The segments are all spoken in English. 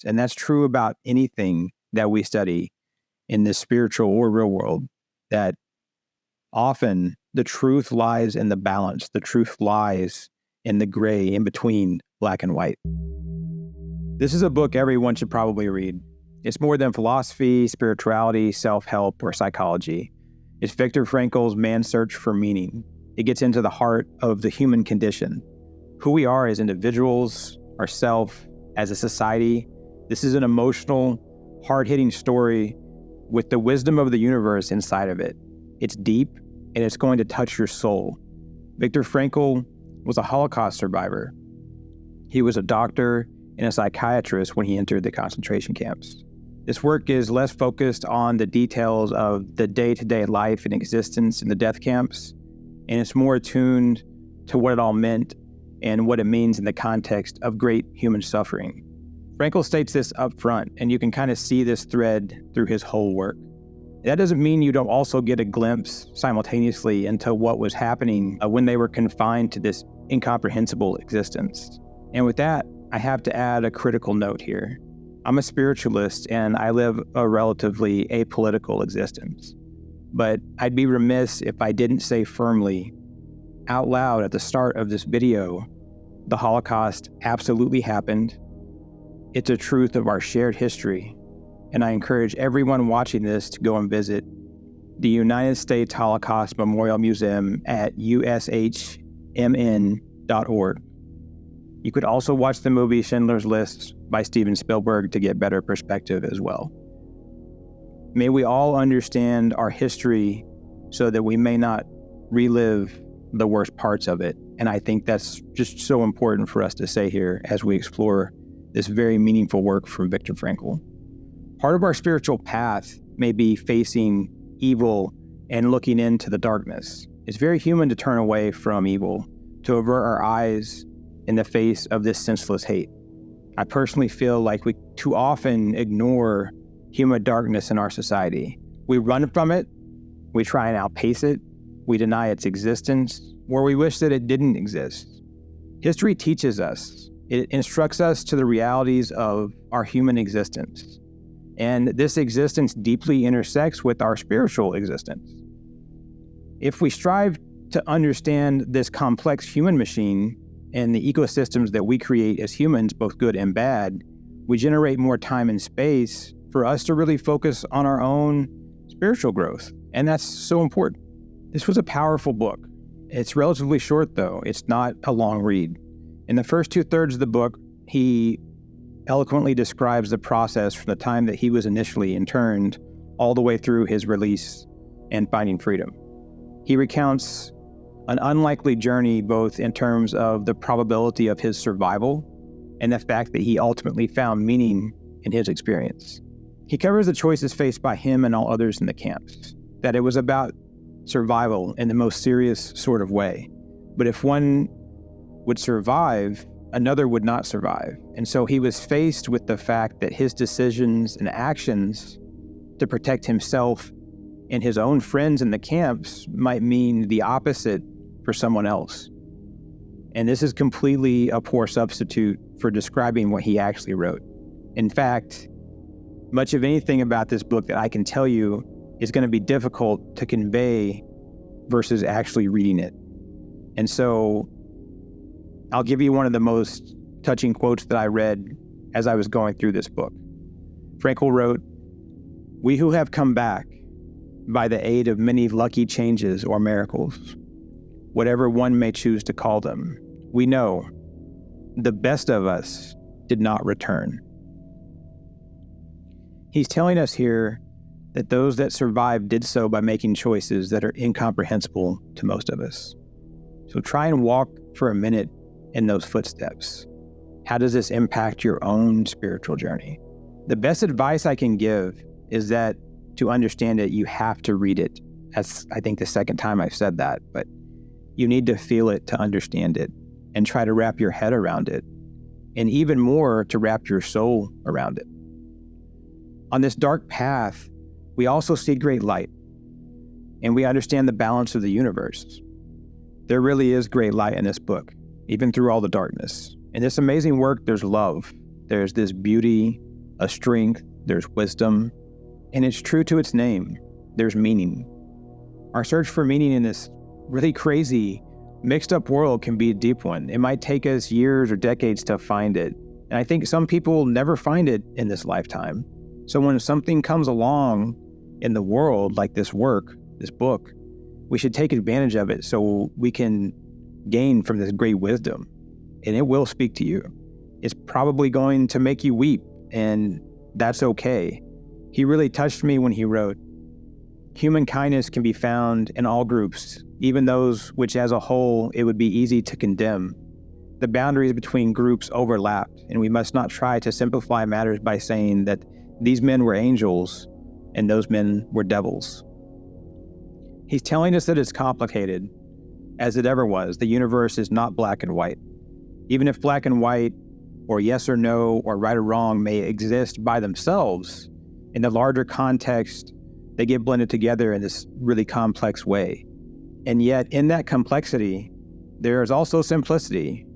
And that's true about anything that we study in this spiritual or real world, that often the truth lies in the balance. The truth lies in the gray, in between black and white. This is a book everyone should probably read. It's more than philosophy, spirituality, self-help, or psychology. It's Viktor Frankl's Man's Search for Meaning. It gets into the heart of the human condition, who we are as individuals, ourselves, as a society. This is an emotional, hard-hitting story with the wisdom of the universe inside of it. It's deep, and it's going to touch your soul. Viktor Frankl was a Holocaust survivor. He was a doctor and a psychiatrist when he entered the concentration camps. This work is less focused on the details of the day-to-day life and existence in the death camps, and it's more attuned to what it all meant and what it means in the context of great human suffering. Frankl states this up front, and you can kind of see this thread through his whole work. That doesn't mean you don't also get a glimpse simultaneously into what was happening when they were confined to this incomprehensible existence. And with that, I have to add a critical note here. I'm a spiritualist and I live a relatively apolitical existence. But I'd be remiss if I didn't say firmly, out loud at the start of this video, the Holocaust absolutely happened. It's a truth of our shared history. And I encourage everyone watching this to go and visit the United States Holocaust Memorial Museum at ushmn.org. You could also watch the movie Schindler's List by Steven Spielberg to get better perspective as well. May we all understand our history so that we may not relive the worst parts of it. And I think that's just so important for us to say here as we explore this very meaningful work from Viktor Frankl. Part of our spiritual path may be facing evil and looking into the darkness. It's very human to turn away from evil, to avert our eyes in the face of this senseless hate. I personally feel like we too often ignore human darkness in our society. We run from it, we try and outpace it, we deny its existence, or we wish that it didn't exist. History teaches us. It instructs us to the realities of our human existence. And this existence deeply intersects with our spiritual existence. If we strive to understand this complex human machine and the ecosystems that we create as humans, both good and bad, we generate more time and space for us to really focus on our own spiritual growth. And that's so important. This was a powerful book. It's relatively short, though. It's not a long read. In the first 2/3 of the book, he eloquently describes the process from the time that he was initially interned all the way through his release and finding freedom. He recounts an unlikely journey both in terms of the probability of his survival and the fact that he ultimately found meaning in his experience. He covers the choices faced by him and all others in the camps, that it was about survival in the most serious sort of way. But if one would survive, another would not survive. And so he was faced with the fact that his decisions and actions to protect himself and his own friends in the camps might mean the opposite for someone else. And this is completely a poor substitute for describing what he actually wrote. In fact, much of anything about this book that I can tell you is going to be difficult to convey versus actually reading it. And so I'll give you one of the most touching quotes that I read as I was going through this book. Frankl wrote, "We who have come back by the aid of many lucky changes or miracles, whatever one may choose to call them, we know the best of us did not return." He's telling us here that those that survived did so by making choices that are incomprehensible to most of us. So try and walk for a minute in those footsteps. How does this impact your own spiritual journey? The best advice I can give is that to understand it, you have to read it. That's, I think, the second time I've said that, but you need to feel it to understand it and try to wrap your head around it, and even more to wrap your soul around it. On this dark path, we also see great light, and we understand the balance of the universe. There really is great light in this book, even through all the darkness. In this amazing work, there's love. There's this beauty a strength, there's wisdom, and it's true to its name. There's meaning. Our search for meaning in this really crazy, mixed up world can be a deep one. It might take us years or decades to find it. And I think some people will never find it in this lifetime. So when something comes along in the world, like this work, this book, we should take advantage of it so we can gain from this great wisdom. And it will speak to you. It's probably going to make you weep, and that's okay. He really touched me when he wrote, "Human kindness can be found in all groups, even those which as a whole it would be easy to condemn. The boundaries between groups overlap, and we must not try to simplify matters by saying that these men were angels and those men were devils." He's telling us that it's complicated, as it ever was. The universe is not black and white. Even if black and white, or yes or no, or right or wrong may exist by themselves, in the larger context, they get blended together in this really complex way. And yet, in that complexity, there is also simplicity,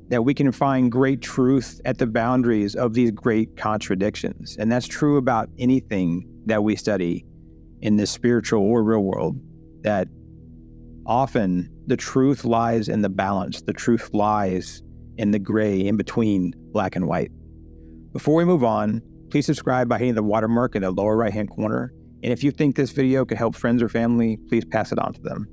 that we can find great truth at the boundaries of these great contradictions. And that's true about anything that we study in this spiritual or real world, that often the truth lies in the balance. The truth lies in the gray in between black and white. Before we move on, please subscribe by hitting the watermark in the lower right-hand corner. And if you think this video could help friends or family, please pass it on to them.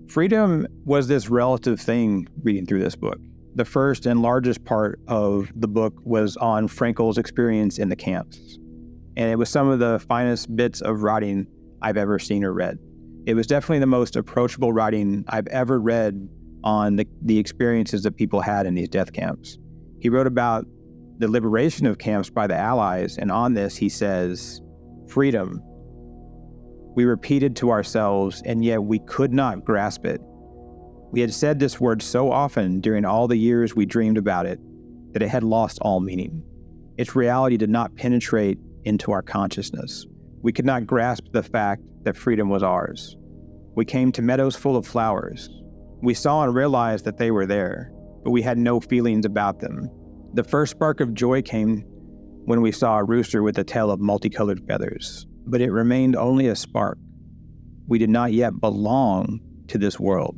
Freedom was this relative thing reading through this book. The first and largest part of the book was on Frankl's experience in the camps. And it was some of the finest bits of writing I've ever seen or read. It was definitely the most approachable writing I've ever read on the experiences that people had in these death camps. He wrote about the liberation of camps by the Allies, and on this he says, "Freedom. We repeated to ourselves, and yet we could not grasp it. We had said this word so often during all the years we dreamed about it that it had lost all meaning. Its reality did not penetrate into our consciousness. We could not grasp the fact that freedom was ours. We came to meadows full of flowers. We saw and realized that they were there, but we had no feelings about them. The first spark of joy came when we saw a rooster with a tail of multicolored feathers, but it remained only a spark. We did not yet belong to this world."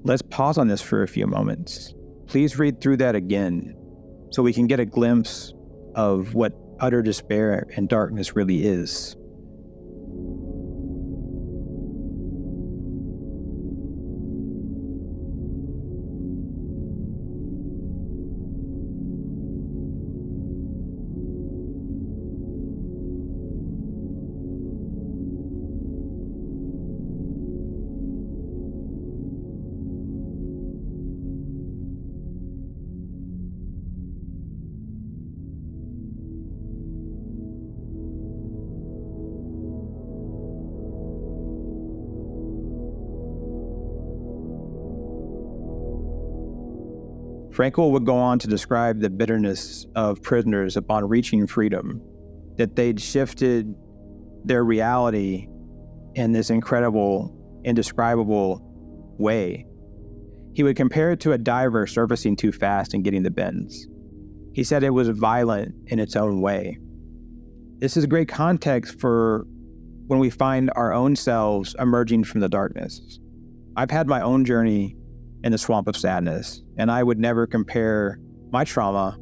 Let's pause on this for a few moments. Please read through that again so we can get a glimpse of what utter despair and darkness really is. Frankl would go on to describe the bitterness of prisoners upon reaching freedom, that they'd shifted their reality in this incredible, indescribable way. He would compare it to a diver surfacing too fast and getting the bends. He said it was violent in its own way. This is great context for when we find our own selves emerging from the darkness. I've had my own journey in the swamp of sadness, and I would never compare my trauma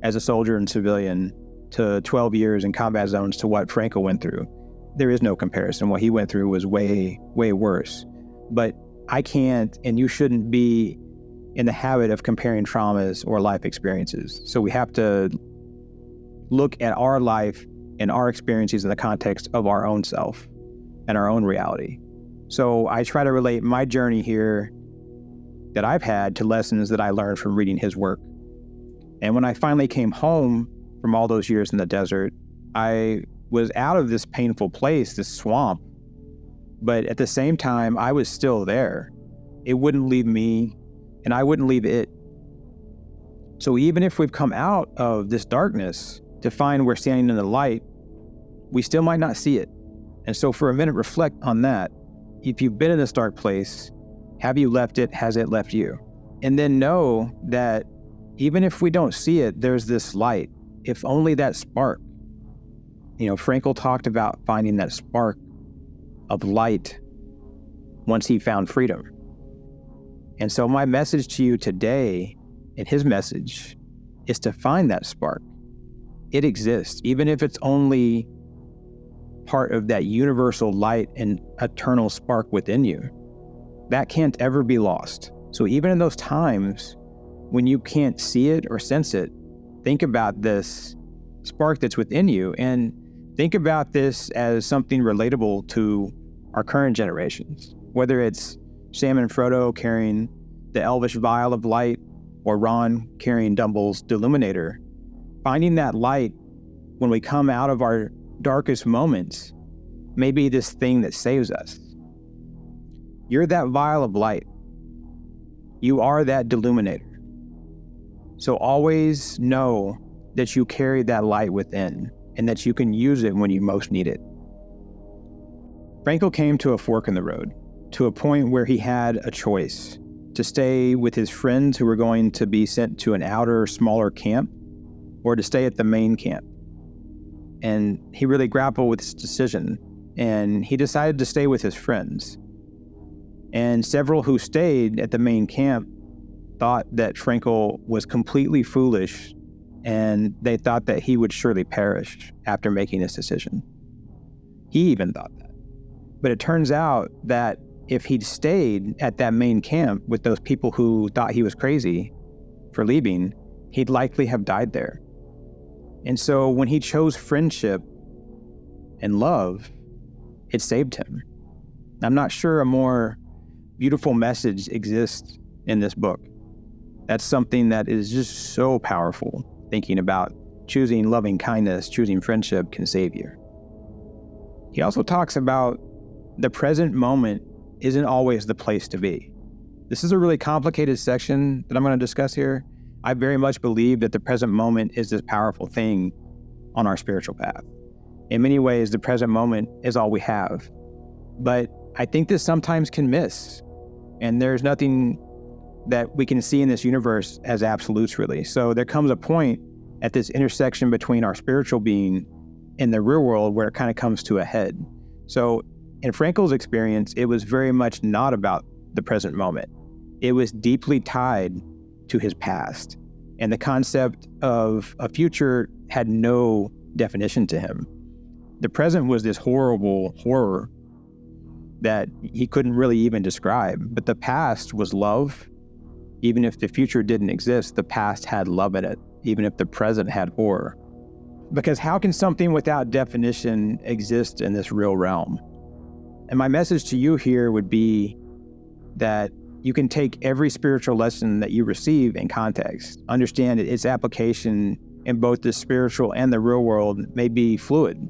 as a soldier and civilian to 12 years in combat zones to what Frankl went through. There is no comparison. What he went through was way, way worse. But I can't, and you shouldn't be in the habit of comparing traumas or life experiences. So we have to look at our life and our experiences in the context of our own self and our own reality. So I try to relate my journey here that I've had to lessons that I learned from reading his work. And when I finally came home from all those years in the desert, I was out of this painful place, this swamp, but at the same time, I was still there. It wouldn't leave me, and I wouldn't leave it. So even if we've come out of this darkness to find we're standing in the light, we still might not see it. And so for a minute, reflect on that. If you've been in this dark place, have you left it? Has it left you? And then know that even if we don't see it, there's this light. if only that spark. Frankl talked about finding that spark of light once he found freedom. And so my message to you today, and his message, is to find that spark. It exists, even if it's only part of that universal light and eternal spark within you. That can't ever be lost. So even in those times when you can't see it or sense it, think about this spark that's within you, and think about this as something relatable to our current generations, whether it's Sam and Frodo carrying the elvish vial of light or Ron carrying Dumble's deluminator. Finding that light when we come out of our darkest moments may be this thing that saves us. You're that vial of light. You are that deluminator. So always know that you carry that light within and that you can use it when you most need it. Frankl came to a fork in the road, to a point where he had a choice to stay with his friends who were going to be sent to an outer, smaller camp, or to stay at the main camp. And he really grappled with this decision, and he decided to stay with his friends. And several who stayed at the main camp thought that Frankl was completely foolish, and they thought that he would surely perish after making this decision. He even thought that. But it turns out that if he'd stayed at that main camp with those people who thought he was crazy for leaving, he'd likely have died there. And so when he chose friendship and love, it saved him. I'm not sure a more beautiful message exists in this book. That's something that is just so powerful. Thinking about choosing loving kindness, choosing friendship can save you. He also talks about the present moment isn't always the place to be. This is a really complicated section that I'm going to discuss here. I very much believe that the present moment is this powerful thing on our spiritual path. In many ways, the present moment is all we have. But I think this sometimes can miss. And there's nothing that we can see in this universe as absolutes, really. So there comes a point at this intersection between our spiritual being and the real world where it kind of comes to a head. So in Frankl's experience, it was very much not about the present moment. It was deeply tied to his past. And the concept of a future had no definition to him. The present was this horrible horror that he couldn't really even describe. But the past was love. Even if the future didn't exist, the past had love in it, even if the present had horror. Because how can something without definition exist in this real realm? And my message to you here would be that you can take every spiritual lesson that you receive in context, understand that its application in both the spiritual and the real world may be fluid.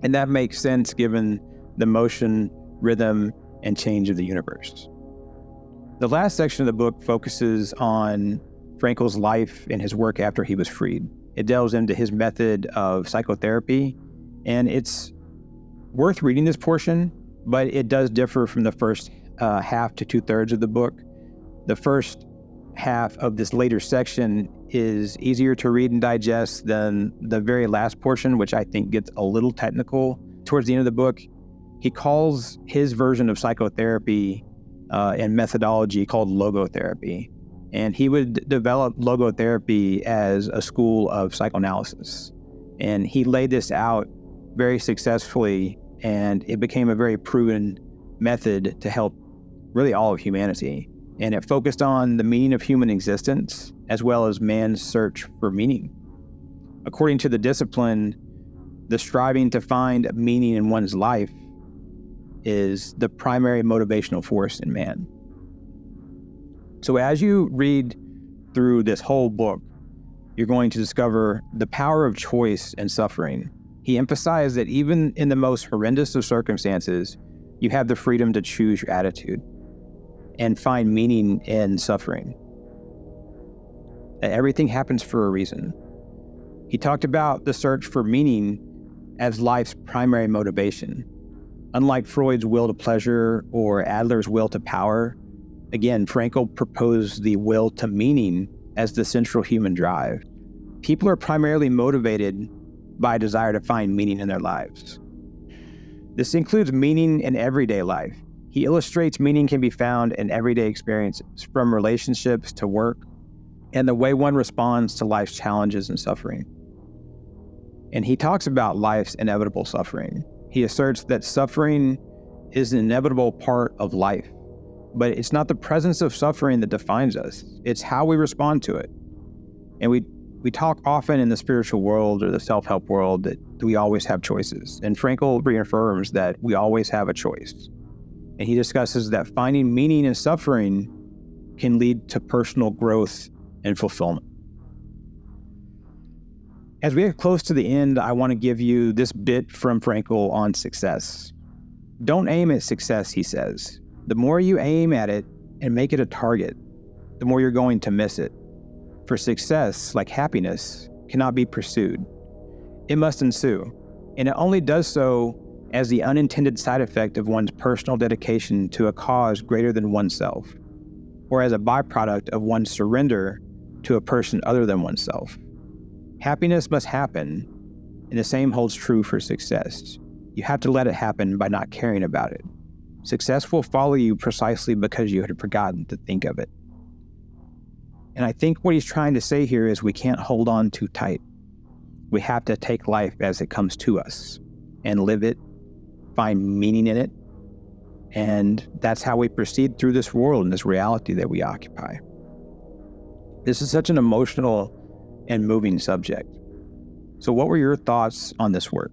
And that makes sense given the motion, rhythm, and change of the universe. The last section of the book focuses on Frankl's life and his work after he was freed. It delves into his method of psychotherapy, and it's worth reading this portion, but it does differ from the first half to 2/3 of the book. The first half of this later section is easier to read and digest than the very last portion, which I think gets a little technical towards the end of the book. He calls his version of psychotherapy and methodology called logotherapy. And he would develop logotherapy as a school of psychoanalysis. And he laid this out very successfully, and it became a very proven method to help really all of humanity. And it focused on the meaning of human existence, as well as man's search for meaning. According to the discipline, the striving to find meaning in one's life is the primary motivational force in man. So as you read through this whole book, you're going to discover the power of choice and suffering. He emphasized that even in the most horrendous of circumstances, you have the freedom to choose your attitude and find meaning in suffering. That everything happens for a reason. He talked about the search for meaning as life's primary motivation. Unlike Freud's will to pleasure or Adler's will to power, again, Frankl proposed the will to meaning as the central human drive. People are primarily motivated by a desire to find meaning in their lives. This includes meaning in everyday life. He illustrates meaning can be found in everyday experiences, from relationships to work, and the way one responds to life's challenges and suffering. And he talks about life's inevitable suffering. He asserts that suffering is an inevitable part of life, but it's not the presence of suffering that defines us. It's how we respond to it. And we talk often in the spiritual world or the self-help world that we always have choices. And Frankl reaffirms that we always have a choice. And he discusses that finding meaning in suffering can lead to personal growth and fulfillment. As we get close to the end, I want to give you this bit from Frankl on success. Don't aim at success, he says. The more you aim at it and make it a target, the more you're going to miss it. For success, like happiness, cannot be pursued. It must ensue, and it only does so as the unintended side effect of one's personal dedication to a cause greater than oneself, or as a byproduct of one's surrender to a person other than oneself. Happiness must happen, and the same holds true for success. You have to let it happen by not caring about it. Success will follow you precisely because you had forgotten to think of it. And I think what he's trying to say here is we can't hold on too tight. We have to take life as it comes to us and live it, find meaning in it, and that's how we proceed through this world and this reality that we occupy. This is such an emotional and moving subject. So what were your thoughts on this work?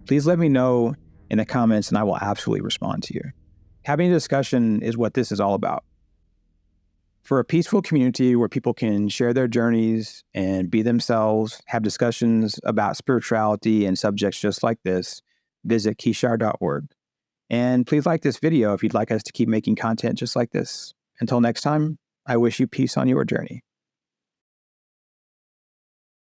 Please let me know in the comments and I will absolutely respond to you. Having a discussion is what this is all about. For a peaceful community where people can share their journeys and be themselves, have discussions about spirituality and subjects just like this, visit kishar.org. And please like this video if you'd like us to keep making content just like this. Until next time, I wish you peace on your journey.